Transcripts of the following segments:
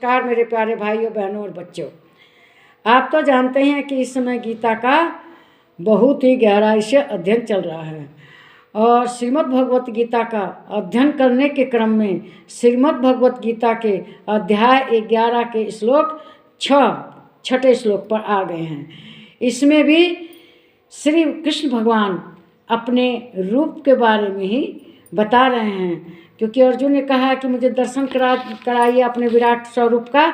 नमस्कार मेरे प्यारे भाइयों बहनों और बच्चों। आप तो जानते हैं कि इस समय गीता का बहुत ही गहराई से अध्ययन चल रहा है और श्रीमद् भगवत गीता का अध्ययन करने के क्रम में श्रीमद् भगवत गीता के अध्याय 11 के श्लोक 6 श्लोक पर आ गए हैं। इसमें भी श्री कृष्ण भगवान अपने रूप के बारे में ही बता रहे हैं, क्योंकि अर्जुन ने कहा कि मुझे दर्शन कराइए अपने विराट स्वरूप का,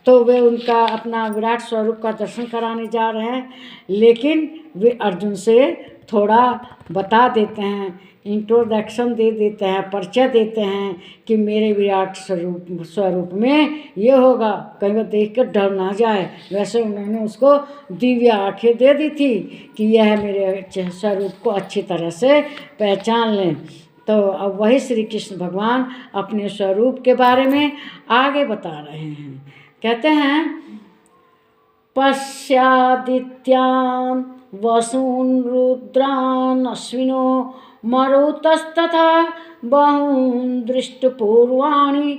तो वे उनका अपना विराट स्वरूप का दर्शन कराने जा रहे हैं। लेकिन वे अर्जुन से थोड़ा बता देते हैं, इंट्रोडक्शन दे देते हैं, परिचय देते हैं कि मेरे विराट स्वरूप में ये होगा, कहीं वो देख कर डर ना जाए। वैसे उन्होंने उसको दिव्य आँखें दे दी थी कि यह मेरे स्वरूप को अच्छी तरह से पहचान लें। तो अब वही श्री कृष्ण भगवान अपने स्वरूप के बारे में आगे बता रहे हैं। कहते हैं, पश्यादित्यान् वसून् रुद्रान् अश्विनो मरुतस्तथा बहून् दृष्टपूर्वाणि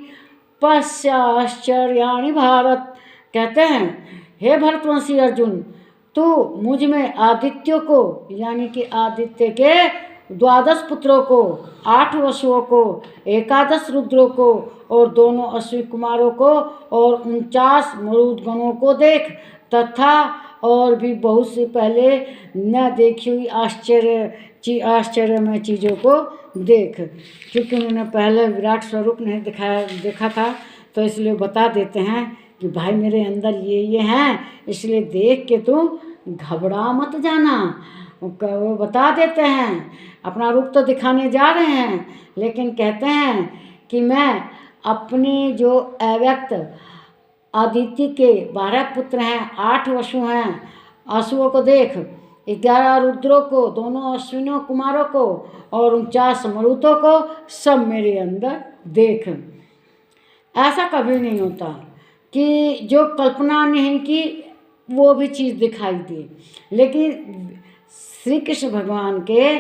पश्याश्चर्याणि भारत। कहते हैं, हे भरतवंशी अर्जुन, तू मुझ में आदित्यों को यानी कि आदित्य के 12 पुत्रों को, 8 वसुओं को, 11 रुद्रों को और 2 अश्विनी कुमारों को और 49 मरुदगणों को देख, तथा और भी बहुत से पहले न देखी हुई आश्चर्यमय चीज़ों को देख। क्योंकि उन्होंने पहले विराट स्वरूप नहीं देखा था, तो इसलिए बता देते हैं कि भाई मेरे अंदर ये हैं, इसलिए देख के तू घबरा मत जाना। वो बता देते हैं, अपना रूप तो दिखाने जा रहे हैं, लेकिन कहते हैं कि मैं अपने जो अव्यक्त आदित्य के 12 पुत्र हैं, 8 वसु हैं, असुओं को देख, 11 रुद्रों को, 2 अश्विनों कुमारों को और 49 मरुतों को सब मेरे अंदर देख। ऐसा कभी नहीं होता कि जो कल्पना नहीं की वो भी चीज़ दिखाई दे, लेकिन श्री कृष्ण भगवान के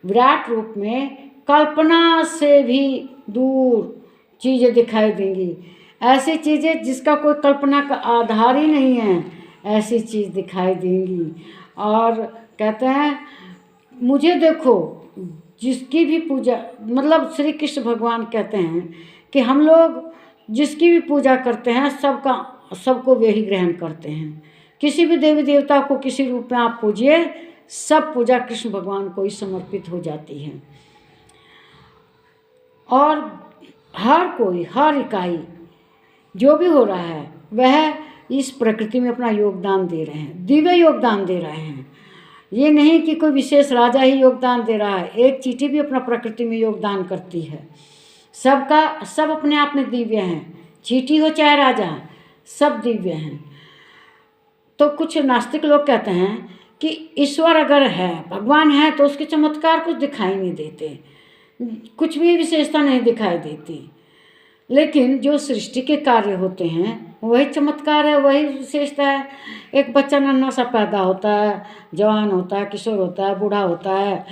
विराट रूप में कल्पना से भी दूर चीज़ें दिखाई देंगी। ऐसी चीज़ें जिसका कोई कल्पना का आधार ही नहीं है, ऐसी चीज़ दिखाई देंगी। और कहते हैं, मुझे देखो, जिसकी भी पूजा, मतलब श्री कृष्ण भगवान कहते हैं कि हम लोग जिसकी भी पूजा करते हैं सबको वे ही ग्रहण करते हैं। किसी भी देवी देवता को किसी रूप में आप पूजिए, सब पूजा कृष्ण भगवान को ही समर्पित हो जाती है। और हर कोई, हर इकाई जो भी हो रहा है वह इस प्रकृति में अपना योगदान दे रहे हैं, दिव्य योगदान दे रहे हैं। ये नहीं कि कोई विशेष राजा ही योगदान दे रहा है, एक चींटी भी अपना प्रकृति में योगदान करती है। सब अपने आप में दिव्य हैं, चींटी हो चाहे राजा, सब दिव्य हैं। तो कुछ नास्तिक लोग कहते हैं कि ईश्वर अगर है, भगवान है, तो उसके चमत्कार कुछ दिखाई नहीं देते, कुछ भी विशेषता नहीं दिखाई देती। लेकिन जो सृष्टि के कार्य होते हैं वही चमत्कार है, वही विशेषता है। एक बच्चा नन्हा सा पैदा होता है, जवान होता है, किशोर होता है, बूढ़ा होता है।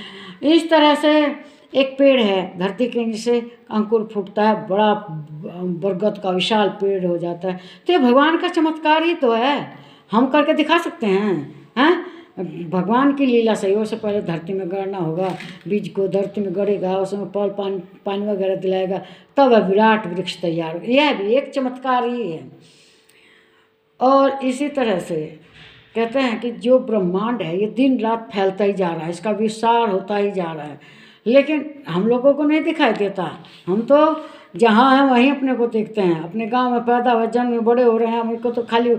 इस तरह से एक पेड़ है, धरती के नीचे अंकुर फूटता है, बड़ा बरगद का विशाल पेड़ हो जाता है। तो ये भगवान का चमत्कार ही तो है, हम करके दिखा सकते हैं। भगवान की लीला सही हो, से पहले धरती में गड़ना होगा, बीज को धरती में गड़ेगा, उसमें पानी वगैरह दिलाएगा, तब वह विराट वृक्ष तैयार होगा। यह भी एक चमत्कार ही है। और इसी तरह से कहते हैं कि जो ब्रह्मांड है ये दिन रात फैलता ही जा रहा है, इसका विस्तार होता ही जा रहा है, लेकिन हम लोगों को नहीं दिखाई देता। हम तो जहाँ हैं वहीं अपने को देखते हैं, अपने गांव में पैदा हुए, जन्म में बड़े हो रहे हैं। हमको तो खाली,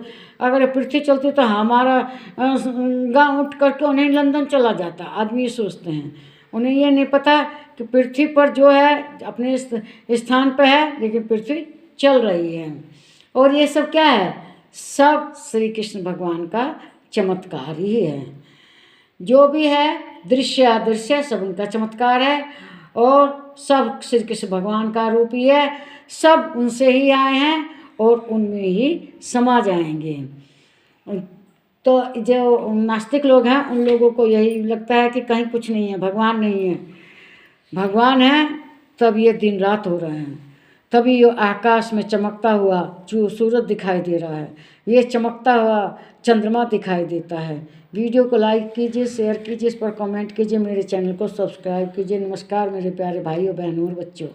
अगर पृथ्वी चलती तो हमारा गांव उठ करके उन्हें लंदन चला जाता। आदमी ये सोचते हैं, उन्हें ये नहीं पता कि पृथ्वी पर जो है अपने स्थान पर है, लेकिन पृथ्वी चल रही है। और ये सब क्या है? सब श्री कृष्ण भगवान का चमत्कार ही है। जो भी है दृश्य अदृश्य सब उनका चमत्कार है, और सब श्री कृष्ण भगवान का रूप ही है। सब उनसे ही आए हैं और उनमें ही समा जाएंगे। तो जो नास्तिक लोग हैं उन लोगों को यही लगता है कि कहीं कुछ नहीं है, भगवान नहीं है। भगवान है तब ये दिन रात हो रहे हैं, तभी ये आकाश में चमकता हुआ जो सूरज दिखाई दे रहा है, ये चमकता हुआ चंद्रमा दिखाई देता है। वीडियो को लाइक कीजिए, शेयर कीजिए, इस पर कमेंट कीजिए, मेरे चैनल को सब्सक्राइब कीजिए। नमस्कार मेरे प्यारे भाइयों, बहनों और बच्चों।